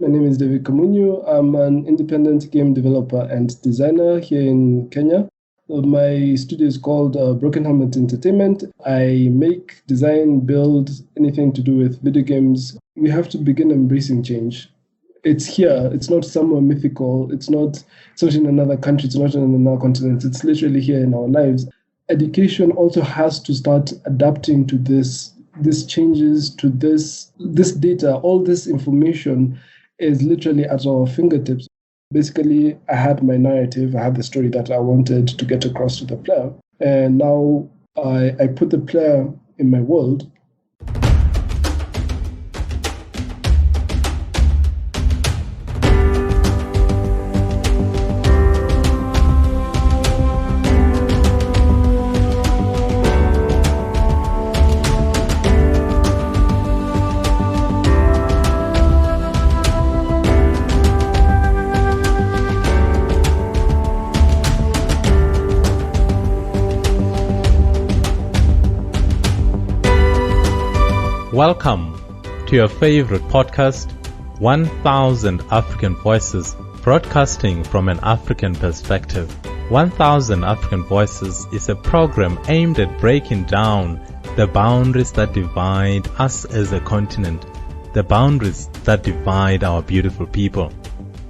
My name is David Kamunyu. I'm an independent game developer and designer here in Kenya. My studio is called Broken Helmet Entertainment. I make, design, build anything to do with video games. We have to begin embracing change. It's here. It's not somewhere mythical. It's not in another country. It's not in another continent. It's literally here in our lives. Education also has to start adapting to these changes, to this data. All this information is literally at our fingertips. Basically, I had my narrative, I had the story that I wanted to get across to the player, and now I put the player in my world. Welcome to your favorite podcast, 1000 African Voices, broadcasting from an African perspective. 1000 African Voices is a program aimed at breaking down the boundaries that divide us as a continent, the boundaries that divide our beautiful people.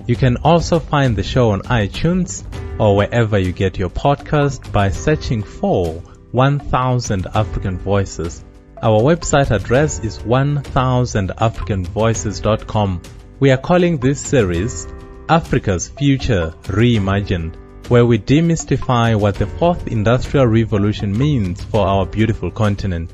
You can also find the show on iTunes or wherever you get your podcast by searching for 1000 African Voices. Our website address is 1000africanvoices.com. We are calling this series Africa's Future Reimagined, where we demystify what the fourth industrial revolution means for our beautiful continent.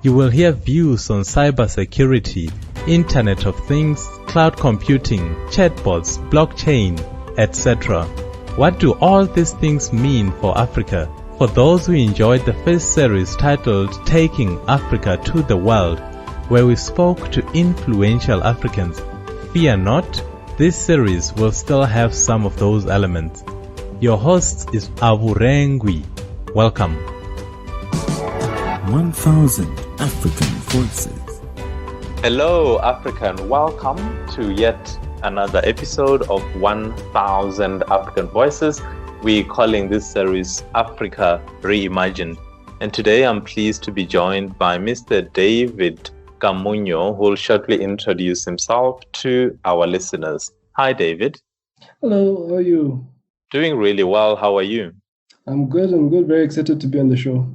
You will hear views on cybersecurity, Internet of Things, cloud computing, chatbots, blockchain, etc. What do all these things mean for Africa? For those who enjoyed the first series titled Taking Africa to the World, where we spoke to influential Africans, fear not, this series will still have some of those elements. Your host is Avurengwi. Welcome. 1000 African Voices. Hello, African. Welcome to yet another episode of 1000 African Voices. We're calling this series Africa Reimagined. And today I'm pleased to be joined by Mr. David Kamunyu, who will shortly introduce himself to our listeners. Hi, David. Hello, how are you? Doing really well. How are you? I'm good. Very excited to be on the show.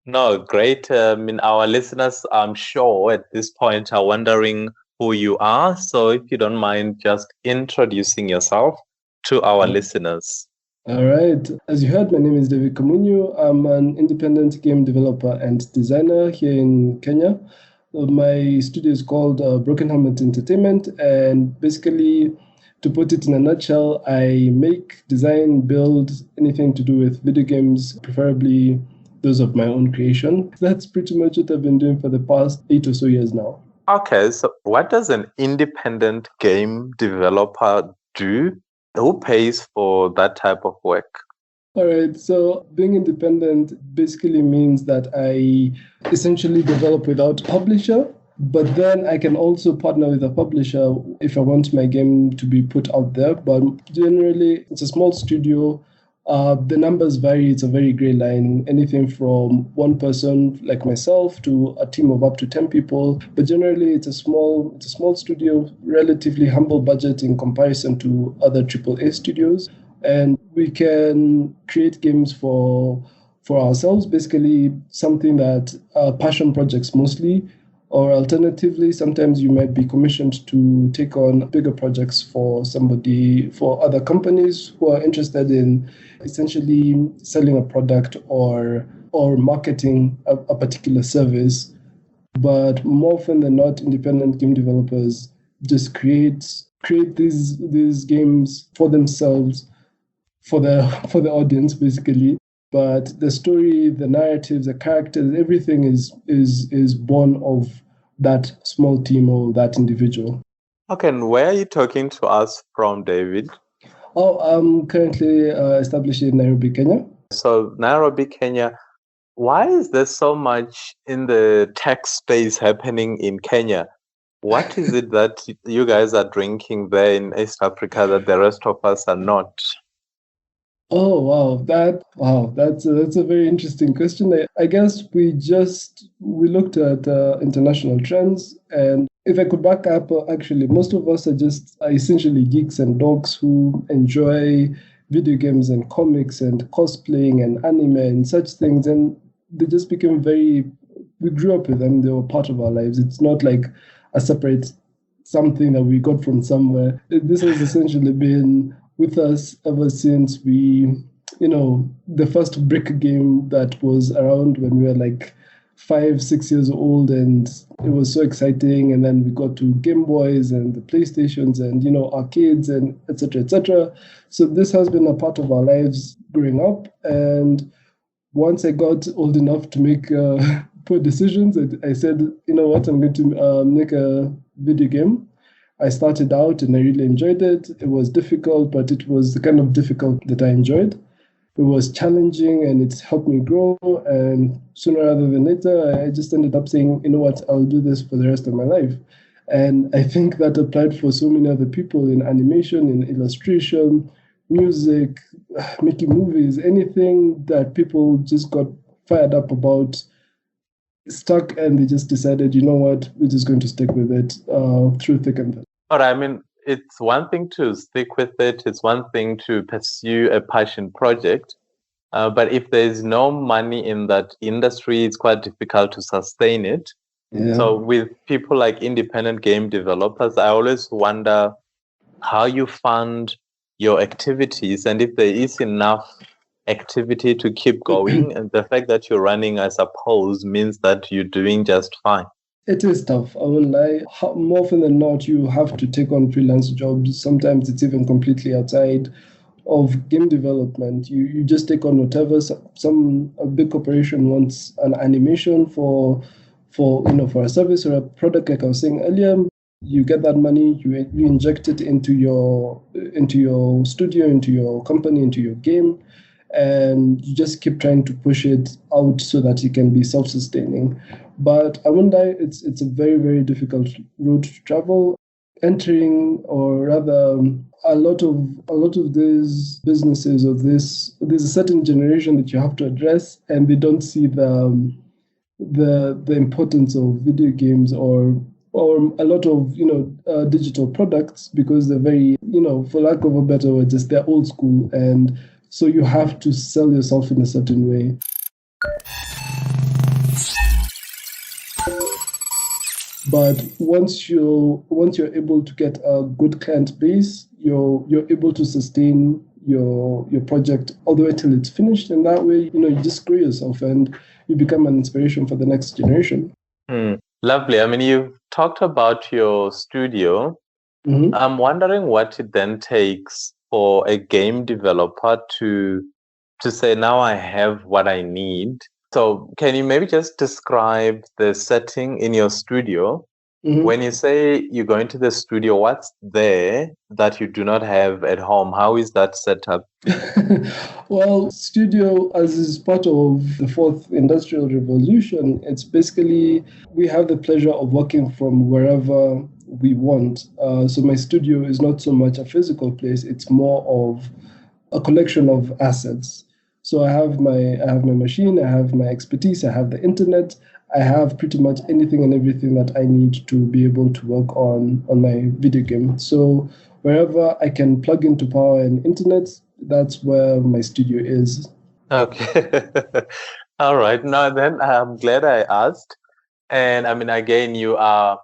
No, great. Our listeners, I'm sure at this point are wondering who you are. So if you don't mind just introducing yourself to our listeners. All right. As you heard, my name is David Kamunyu. I'm an independent game developer and designer here in Kenya. My studio is called Broken Helmet Entertainment, and basically, to put it in a nutshell, I make, design, build anything to do with video games, preferably those of my own creation. That's pretty much what I've been doing for the past 8 or so years now. Okay, so what does an independent game developer do? Who pays for that type of work? All right, so being independent basically means that I essentially develop without a publisher, but then I can also partner with a publisher if I want my game to be put out there. But generally, it's a small studio. The numbers vary. It's a very gray line, anything from one person like myself to a team of up to 10 people. But generally, it's a small studio, relatively humble budget in comparison to other AAA studios. And we can create games for ourselves, basically something that are passion projects mostly. Or alternatively, sometimes you might be commissioned to take on bigger projects for other companies who are interested in essentially selling a product or marketing a particular service. But more often than not, independent game developers just create these games for themselves, for the audience, basically. But the story, the narratives, the characters, everything is born of that small team or that individual. Okay, and where are you talking to us from, David? Oh, I'm currently established in Nairobi, Kenya. So Nairobi, Kenya. Why is there so much in the tech space happening in Kenya? What is it that you guys are drinking there in East Africa that the rest of us are not? Oh that's a very interesting question. I guess we looked at international trends, and if I could back up, actually, most of us are essentially geeks and dogs who enjoy video games and comics and cosplaying and anime and such things, and they just became very. We grew up with them; they were part of our lives. It's not like a separate something that we got from somewhere. This has essentially been with us ever since the first brick game that was around when we were like 5, 6 years old, and it was so exciting. And then we got to Game Boys and the PlayStations and arcades and etc. etc. So this has been a part of our lives growing up. And once I got old enough to make poor decisions, I said, you know what, I'm going to make a video game. I started out and I really enjoyed it. It was difficult, but it was the kind of difficult that I enjoyed. It was challenging and it's helped me grow. And sooner rather than later, I just ended up saying, you know what, I'll do this for the rest of my life. And I think that applied for so many other people in animation, in illustration, music, making movies, anything that people just got fired up about, stuck, and they just decided, you know what, we're just going to stick with it through thick and thin. But I mean, it's one thing to stick with it. It's one thing to pursue a passion project. But if there's no money in that industry, it's quite difficult to sustain it. Yeah. So with people like independent game developers, I always wonder how you fund your activities and if there is enough activity to keep going. And the fact that you're running, I suppose, means that you're doing just fine. It is tough, I won't lie. More often than not, you have to take on freelance jobs. Sometimes it's even completely outside of game development. You just take on whatever. A big corporation wants an animation for a service or a product, like I was saying earlier. You get that money, you inject it into your studio, into your company, into your game, and you just keep trying to push it out so that it can be self-sustaining. But I won't lie, it's a very, very difficult road to travel. Entering, or rather, a lot of these businesses, there's a certain generation that you have to address, and they don't see the importance of video games or a lot of digital products, because they're very, for lack of a better word, just they're old school, and so you have to sell yourself in a certain way. But once you're able to get a good client base, you're able to sustain your project all the way till it's finished, and that way you just grow yourself and you become an inspiration for the next generation. Lovely. I mean, you've talked about your studio. Mm-hmm. I'm wondering what it then takes for a game developer to say, now I have what I need. So can you maybe just describe the setting in your studio? Mm-hmm. When you say you go into the studio, what's there that you do not have at home? How is that set up? Well, studio, as is part of the fourth industrial revolution, it's basically, we have the pleasure of working from wherever we want. So my studio is not so much a physical place, it's more of a collection of assets. So I have my machine, I have my expertise, I have the internet, I have pretty much anything and everything that I need to be able to work on my video game. So wherever I can plug into power and internet, that's where my studio is. Okay. All right. Now then, I'm glad I asked. And I mean, again, you are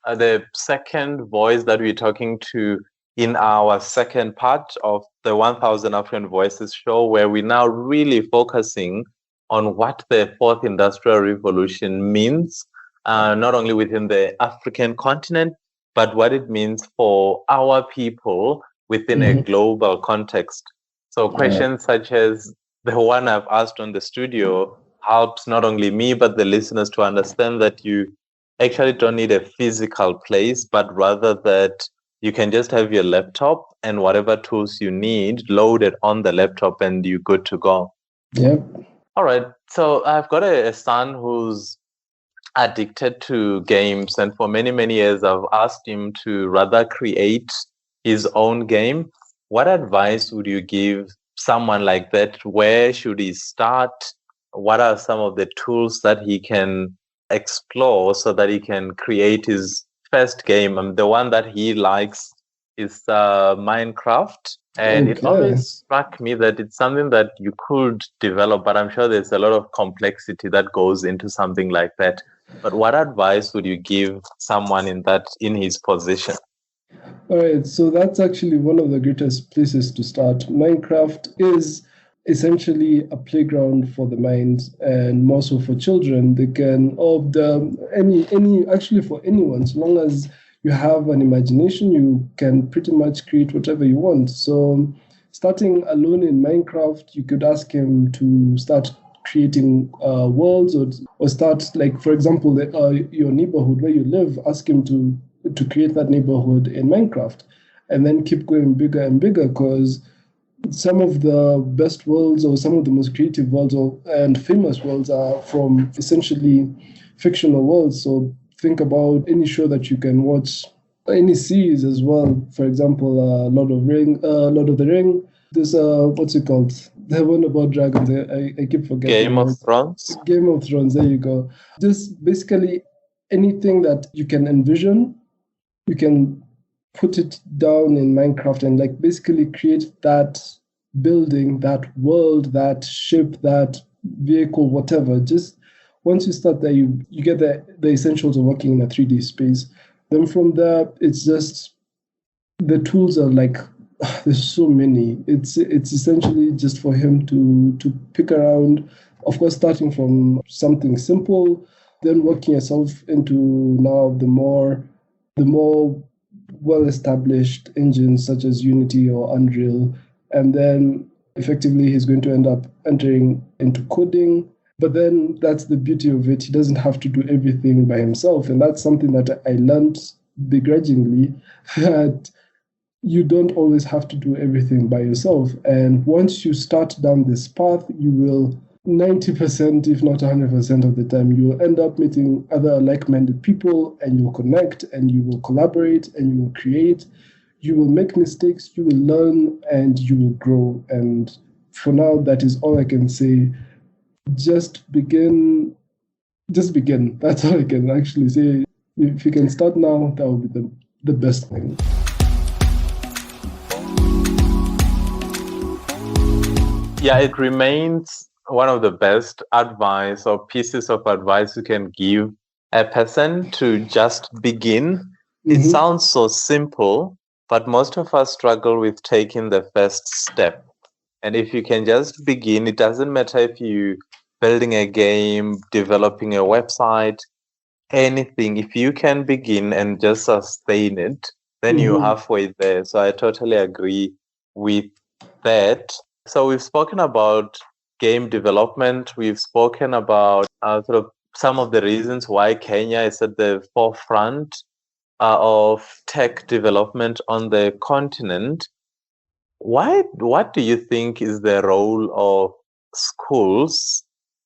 the second voice that we're talking to in our second part of the 1000 African Voices show, where we're now really focusing on what the fourth industrial revolution means, not only within the African continent, but what it means for our people within a global context. So questions such as the one I've asked on the studio helps not only me, but the listeners to understand that you actually don't need a physical place, but rather that you can just have your laptop and whatever tools you need loaded on the laptop and you're good to go. Yep. All right. So I've got a son who's addicted to games, and for many, many years, I've asked him to rather create his own game. What advice would you give someone like that? Where should he start? What are some of the tools that he can explore so that he can create his first game? The one that he likes is Minecraft. And it Okay. always struck me that it's something that you could develop, but I'm sure there's a lot of complexity that goes into something like that. But what advice would you give someone in his position? All right, so that's actually one of the greatest places to start. Minecraft is essentially a playground for the mind, and more so for children. They can, of the any actually for anyone, so long as you have an imagination, you can pretty much create whatever you want. So, starting alone in Minecraft, you could ask him to start creating worlds, or start, like, for example, your neighborhood where you live. Ask him to create that neighborhood in Minecraft, and then keep going bigger and bigger, because some of the best worlds, or some of the most creative worlds, and famous worlds, are from essentially fictional worlds. So think about any show that you can watch, any series as well. For example, Lord of the Ring. This what's it called? The one about dragons. I keep forgetting. Game of Thrones. Game of Thrones. There you go. Just basically anything that you can envision, you can put it down in Minecraft, and like basically create that building, that world, that ship, that vehicle, whatever. Just once you start there, you get the essentials of working in a 3D space. Then from there, it's just the tools are like, there's so many. It's essentially just for him to pick around. Of course, starting from something simple, then working yourself into now the more well-established engines such as Unity or Unreal, and then effectively he's going to end up entering into coding. But then that's the beauty of it. He doesn't have to do everything by himself, and that's something that I learned begrudgingly, that you don't always have to do everything by yourself. And once you start down this path, you will 90%, if not 100% of the time, you will end up meeting other like-minded people, and you will connect, and you will collaborate, and you will create. You will make mistakes, you will learn, and you will grow. And for now, that is all I can say. Just begin. That's all I can actually say. If you can start now, that would be the best thing. Yeah, it remains one of the best advice or pieces of advice you can give a person to just begin. It sounds so simple, but most of us struggle with taking the first step. And if you can just begin, it doesn't matter if you're building a game, developing a website, anything. If you can begin and just sustain it, then you're halfway there. So I totally agree with that. So we've spoken about game development. We've spoken about sort of some of the reasons why Kenya is at the forefront of tech development on the continent. What do you think is the role of schools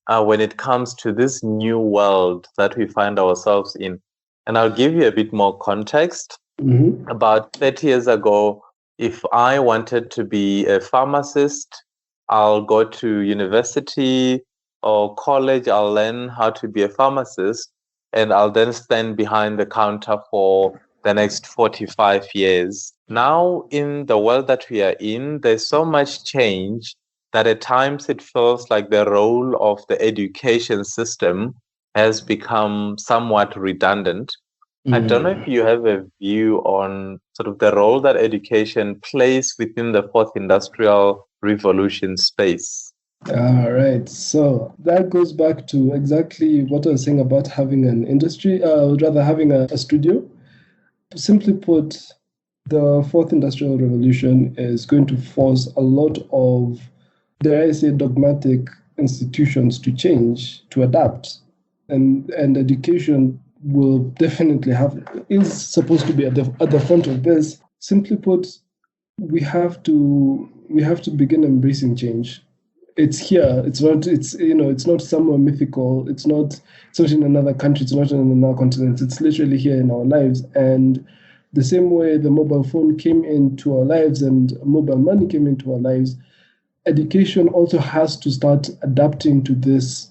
when it comes to this new world that we find ourselves in? And I'll give you a bit more context. About 30 years ago, if I wanted to be a pharmacist, I'll go to university or college, I'll learn how to be a pharmacist, and I'll then stand behind the counter for the next 45 years. Now, in the world that we are in, there's so much change that at times it feels like the role of the education system has become somewhat redundant. I don't know if you have a view on sort of the role that education plays within the fourth industrial revolution space. All right. So that goes back to exactly what I was saying about having an industry, rather having a studio. Simply put, the fourth industrial revolution is going to force a lot of, dare I say, dogmatic institutions to change, to adapt. And education will definitely is supposed to be at the front of this. Simply put, we have to begin embracing change. It's here. It's not. It's it's not somewhere mythical. It's not. It's not in another country. It's not in another continent. It's literally here in our lives. And the same way the mobile phone came into our lives and mobile money came into our lives, education also has to start adapting to this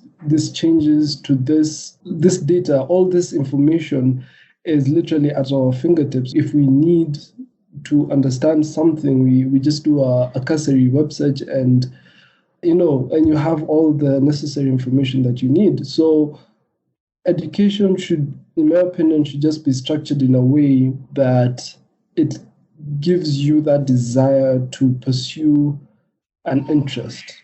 changes to this data. All this information is literally at our fingertips. If we need to understand something, we just do a cursory web search, and and you have all the necessary information that you need. So education should, in my opinion, should just be structured in a way that it gives you that desire to pursue an interest,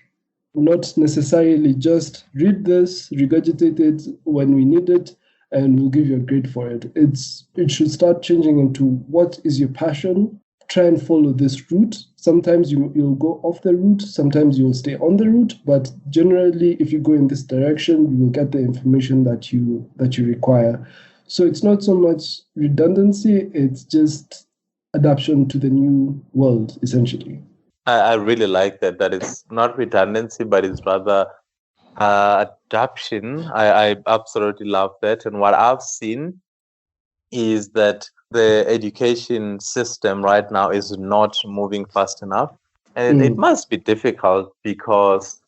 not necessarily just read this, regurgitate it when we need it, and we'll give you a grade for it. It should start changing into what is your passion. Try and follow this route. Sometimes you'll go off the route, sometimes you'll stay on the route, but generally, if you go in this direction, you will get the information that you require. So it's not so much redundancy; it's just adaptation to the new world, essentially. I really like that. That is not redundancy, but it's rather adaptation. I absolutely love that. And what I've seen is that the education system right now is not moving fast enough. And it must be difficult because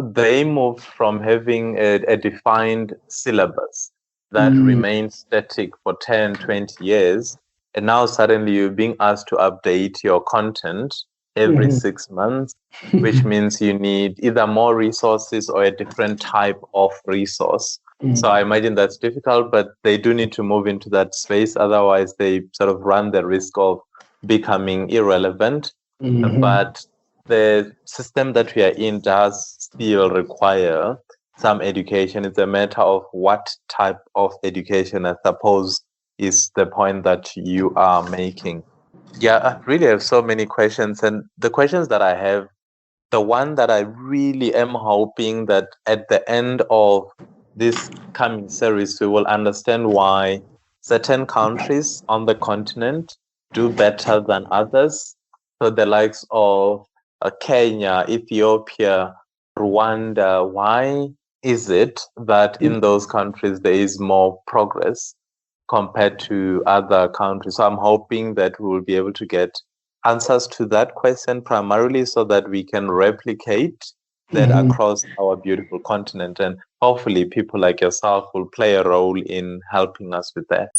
they moved from having a defined syllabus that remains static for 10, 20 years. And now suddenly you're being asked to update your content every 6 months, which means you need either more resources or a different type of resource. So I imagine that's difficult, but they do need to move into that space. Otherwise, they sort of run the risk of becoming irrelevant. But the system that we are in does still require some education. It's a matter of what type of education, I suppose, is the point that you are making. Yeah, I really have so many questions. And the questions that I have, the one that I really am hoping that at the end of this coming series, we will understand why certain countries on the continent do better than others. So the likes of Kenya, Ethiopia, Rwanda, why is it that in those countries there is more progress compared to other countries? So I'm hoping that we will be able to get answers to that question primarily so that we can replicate that across our beautiful continent. And hopefully people like yourself will play a role in helping us with that.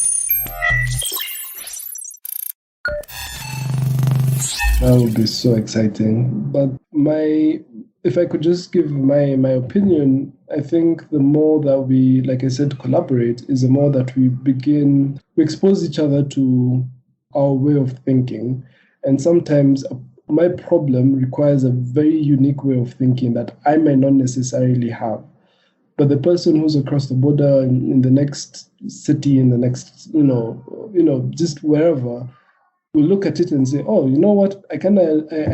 That would be so exciting. But if I could just give my opinion, I think the more that we, like I said, collaborate, is the more that we expose each other to our way of thinking. And sometimes my problem requires a very unique way of thinking that I might not necessarily have. But the person who's across the border in the next city, in the next, just wherever, will look at it and say, oh, you know what, I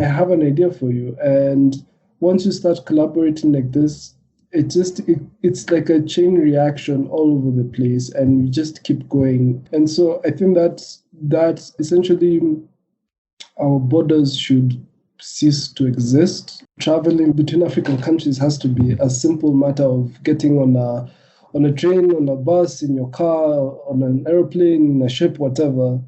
have an idea for you. And once you start collaborating like this, it's like a chain reaction all over the place, and you just keep going. And so I think that essentially our borders should cease to exist. Traveling between African countries has to be a simple matter of getting on a train, on a bus, in your car, on an airplane, in a ship, whatever.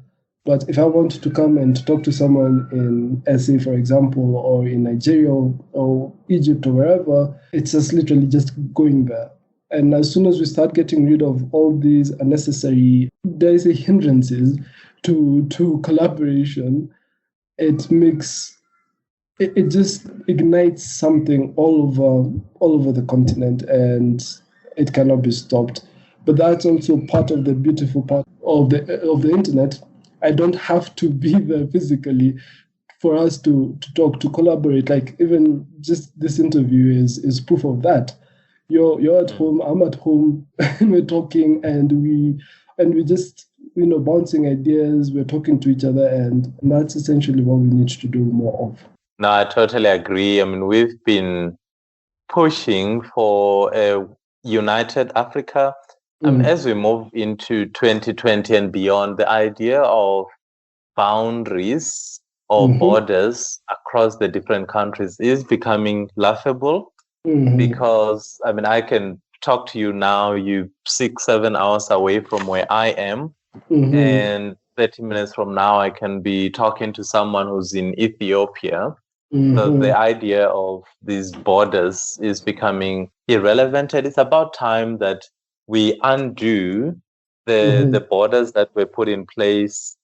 But if I want to come and talk to someone in SA, for example, or in Nigeria or Egypt or wherever, it's just literally just going there. And as soon as we start getting rid of all these unnecessary, hindrances to collaboration, it just ignites something all over the continent, and it cannot be stopped. But that's also part of the beautiful part of the internet. I don't have to be there physically for us to talk, to collaborate. Like even just this interview is proof of that. You're at home, I'm at home, and we're talking, and we just bouncing ideas, we're talking to each other, and that's essentially what we need to do more of. No, I totally agree. I mean, we've been pushing for a united Africa. As we move into 2020 and beyond, the idea of boundaries or borders across the different countries is becoming laughable. Because I can talk to you now, you 6-7 hours away from where I am, and 30 minutes from now I can be talking to someone who's in Ethiopia. So the idea of these borders is becoming irrelevant, and it's about time that we undo the borders that were put in place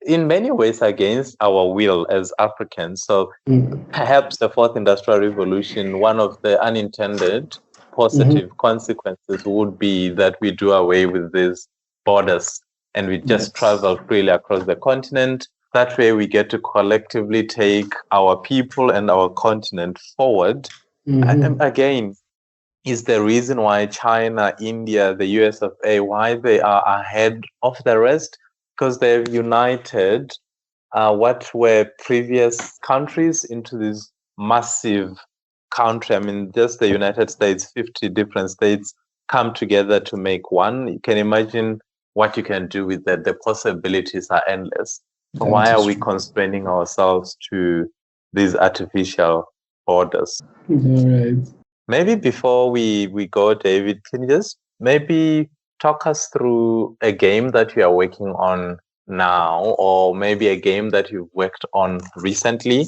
in many ways against our will as Africans. So perhaps the fourth industrial revolution, one of the unintended positive consequences would be that we do away with these borders and we just travel freely across the continent. That way we get to collectively take our people and our continent forward. And again, is the reason why China, India, the US of A, why they are ahead of the rest, because they've united what were previous countries into this massive country. Just the United States, 50 different states come together to make one. You can imagine what you can do with that. The possibilities are endless. So why are we constraining ourselves to these artificial borders? All right. Maybe before we go, David, can you just maybe talk us through a game that you are working on now, or maybe a game that you've worked on recently?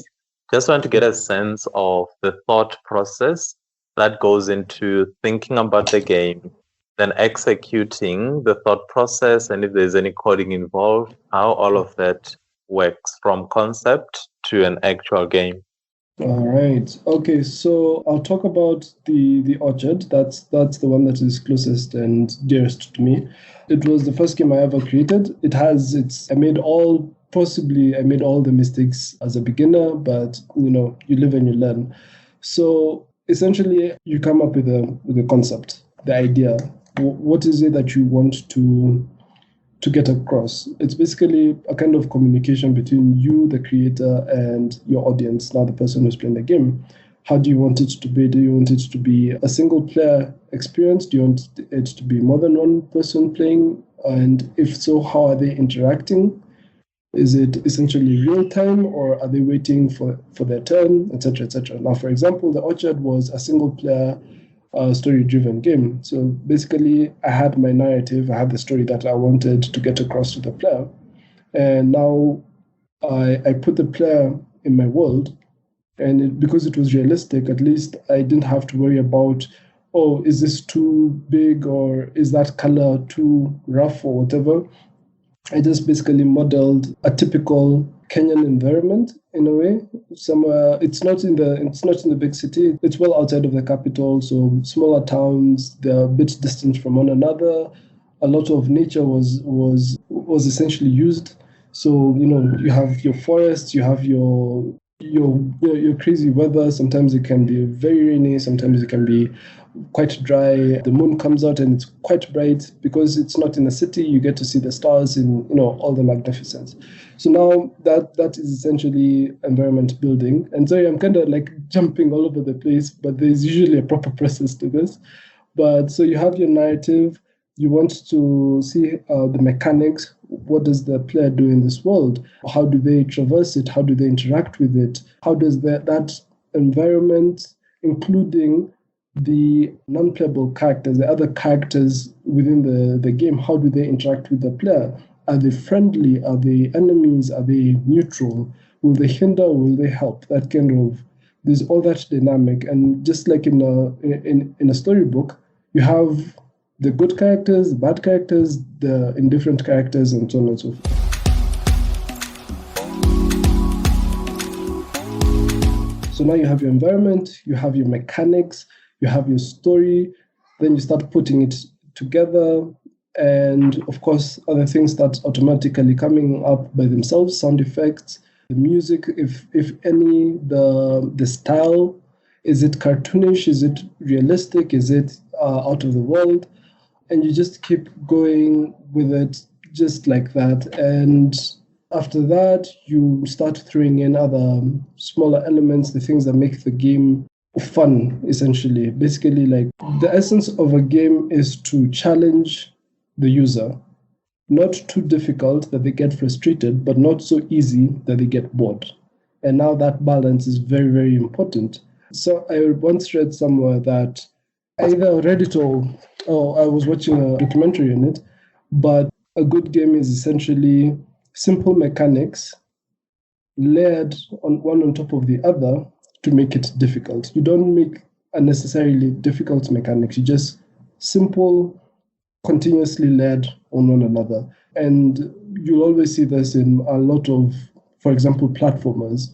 Just want to get a sense of the thought process that goes into thinking about the game, then executing the thought process, and if there's any coding involved, how all of that works from concept to an actual game. All right. Okay, so I'll talk about the Orchard. That's the one that is closest and dearest to me. It was the first game I ever created. I made all the mistakes as a beginner, but you live and you learn. So essentially, you come up with a concept, the idea. What is it that you want to get across? It's basically a kind of communication between you, the creator, and your audience, now the person who's playing the game. How do you want it to be? Do you want it to be a single player experience? Do you want it to be more than one person playing? And if so, how are they interacting? Is it essentially real time, or are they waiting for their turn, etc., etc.? Now, for example, the Orchard was a single player story-driven game. So basically, I had my narrative, I had the story that I wanted to get across to the player, and now I put the player in my world, and because it was realistic, at least I didn't have to worry about, oh, is this too big, or is that color too rough, or whatever. I just basically modeled a typical Kenyan environment in a way. Somewhere it's not in the big city. It's well outside of the capital. So smaller towns, they're a bit distant from one another. A lot of nature was essentially used. So you have your forests, you have your crazy weather. Sometimes it can be very rainy. Sometimes it can be quite dry. The moon comes out and it's quite bright. Because it's not in a city, you get to see the stars in all the magnificence. So now that is essentially environment building. And sorry, I'm kind of like jumping all over the place, but there's usually a proper process to this. But so you have your narrative, you want to see the mechanics. What does the player do in this world? How do they traverse it? How do they interact with it? How does that environment, including the non-playable characters, the other characters within the game, how do they interact with the player? Are they friendly? Are they enemies? Are they neutral? Will they hinder? Will they help? That kind of, there's all that dynamic. And just like in a storybook, you have the good characters, the bad characters, the indifferent characters, and so on and so forth. So now you have your environment, you have your mechanics, you have your story, then you start putting it together. And of course, other things start automatically coming up by themselves, sound effects, the music, if any, the style. Is it cartoonish? Is it realistic? Is it out of the world? And you just keep going with it just like that. And after that, you start throwing in other smaller elements, the things that make the game fun, essentially. Basically, like the essence of a game is to challenge the user. not too difficult that they get frustrated, but not so easy that they get bored. And now that balance is very, very important. So I once read somewhere that I either read it or I was watching a documentary on it, but a good game is essentially simple mechanics layered on one on top of the other to make it difficult. You don't make unnecessarily difficult mechanics. You just simple, continuously layered on one another. And you'll always see this in a lot of, for example, platformers.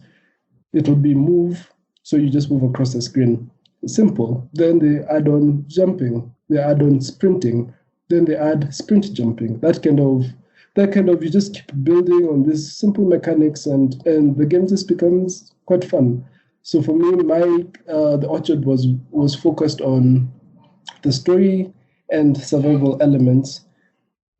It'll be move, so you just move across the screen. Simple. Then they add on jumping. They add on sprinting. Then they add sprint jumping. That kind of you just keep building on these simple mechanics, and the game just becomes quite fun. So for me, the Orchard was focused on the story and survival elements.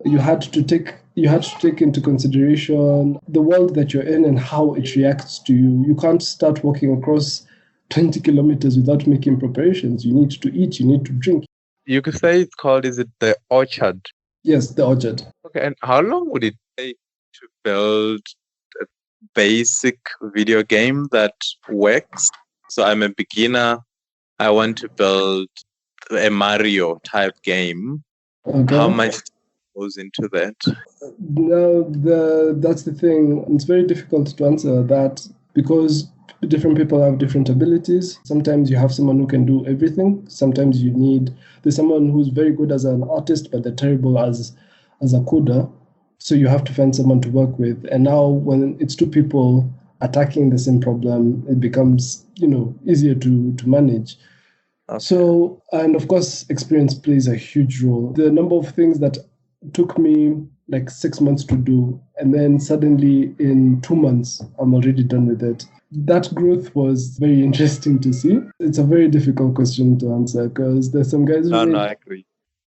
You had to take into consideration the world that you're in and how it reacts to you. You can't start walking across 20 kilometers without making preparations. You need to eat, you need to drink. You could say is it the Orchard? Yes, the Orchard. Okay, and how long would it take to build a basic video game that works? So I'm a beginner. I want to build a Mario type game. Okay. How much goes into that? No, that's the thing. It's very difficult to answer that because different people have different abilities. Sometimes you have someone who can do everything. Sometimes there's someone who's very good as an artist, but they're terrible as a coder. So you have to find someone to work with. And now when it's two people attacking the same problem, it becomes, easier to manage. Okay. So, and of course, experience plays a huge role. The number of things that took me like 6 months to do, and then suddenly in 2 months, I'm already done with it. That growth was very interesting to see. It's a very difficult question to answer because there's some guys who I agree.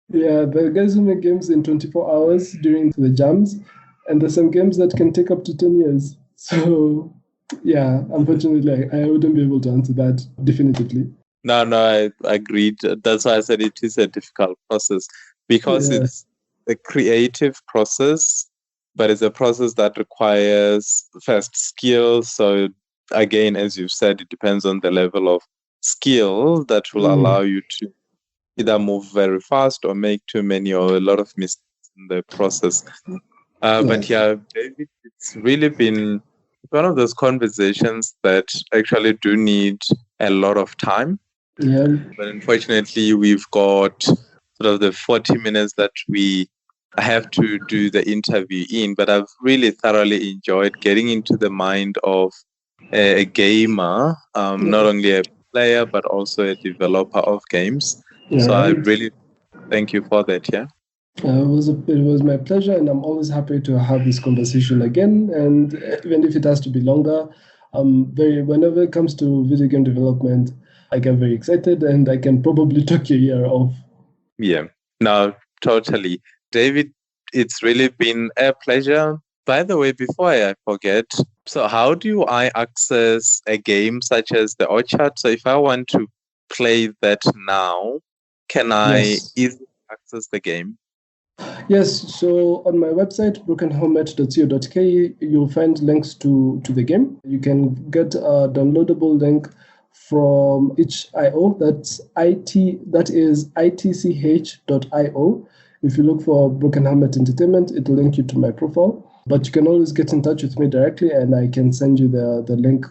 Yeah, there are guys who make games in 24 hours during the jams, and there's some games that can take up to 10 years. So, yeah, unfortunately, I wouldn't be able to answer that definitively. No, I agreed. That's why I said it is a difficult process because it's a creative process, but it's a process that requires first skill. So again, as you've said, it depends on the level of skill that will allow you to either move very fast or make too many or a lot of mistakes in the process. But yeah, David, it's really been one of those conversations that actually do need a lot of time. Yeah. But unfortunately, we've got sort of the 40 minutes that we have to do the interview in. But I've really thoroughly enjoyed getting into the mind of a gamer, not only a player, but also a developer of games. Yeah. So I really thank you for that. Yeah. It was my pleasure, and I'm always happy to have this conversation again. And even if it has to be longer, whenever it comes to video game development, I get very excited, and I can probably talk your ear off. Yeah, no, totally. David, it's really been a pleasure. By the way, before I forget, so how do I access a game such as the Orchard? So if I want to play that now, can I easily access the game? Yes, so on my website, brokenhelmet.co.ke, you'll find links to the game. You can get a downloadable link from itch.io, that is itch.io. If you look for Broken Helmet Entertainment, it'll link you to my profile. But you can always get in touch with me directly, and I can send you the link,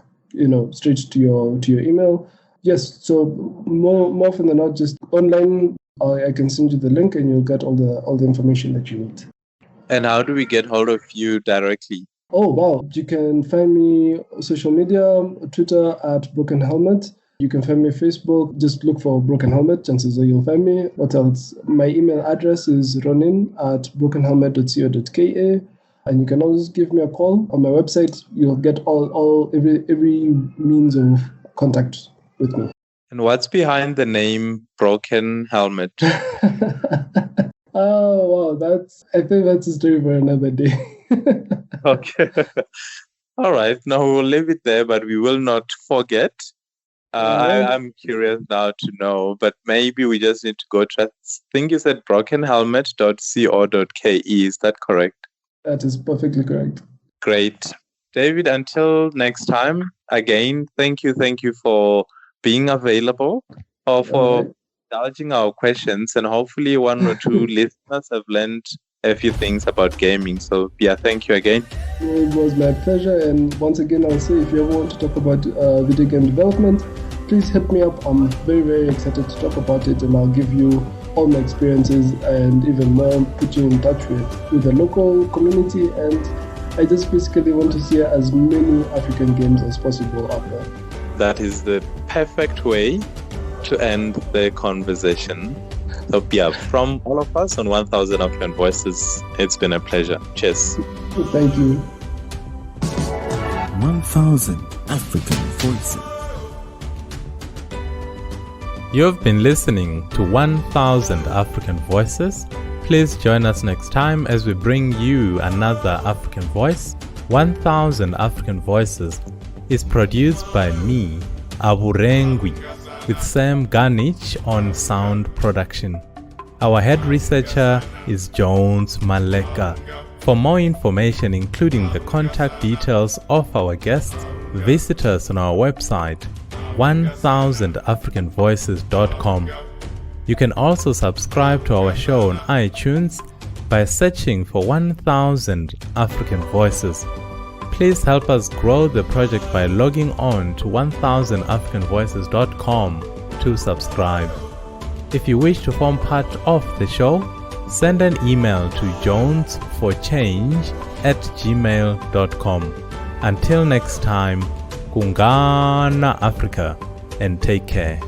straight to your email. Yes, so more often than not, just online, I can send you the link, and you'll get all the information that you need. And how do we get hold of you directly? Oh, wow. You can find me on social media, Twitter at Broken Helmet. You can find me on Facebook. Just look for Broken Helmet. Chances are you'll find me. What else? My email address is ronin@brokenhelmet.co.ke. And you can always give me a call. On my website, you'll get every means of contact with me. And what's behind the name Broken Helmet? Oh, wow. I think that's a story for another day. Okay. All right. Now we'll leave it there, but we will not forget I'm curious now to know, but maybe we just need to go to, I think you said brokenhelmet.co.ke. Is that correct? That is perfectly correct. Great. David, until next time, again, thank you for being available or for indulging our questions, and hopefully one or two listeners have learned a few things about gaming. So yeah, thank you again. It was my pleasure, and once again I'll say, if you ever want to talk about video game development, please hit me up. I'm very, very excited to talk about it, and I'll give you all my experiences and even more, put you in touch with the local community. And I just basically want to see as many African games as possible out there. That is the perfect way to end the conversation. So yeah, from all of us on 1000 African Voices, it's been a pleasure. Cheers. Thank you. 1000 African Voices. You've been listening to 1000 African Voices. Please join us next time as we bring you another African voice. 1000 African Voices is produced by me, Aburengwi, with Sam Garnich on sound production. Our head researcher is Jones Maleka. For more information, including the contact details of our guests, visit us on our website, 1000africanvoices.com. You can also subscribe to our show on iTunes by searching for 1000 African Voices. Please help us grow the project by logging on to 1000africanvoices.com to subscribe. If you wish to form part of the show, send an email to jonesforchange@gmail.com. Until next time, Kungana Africa, and take care.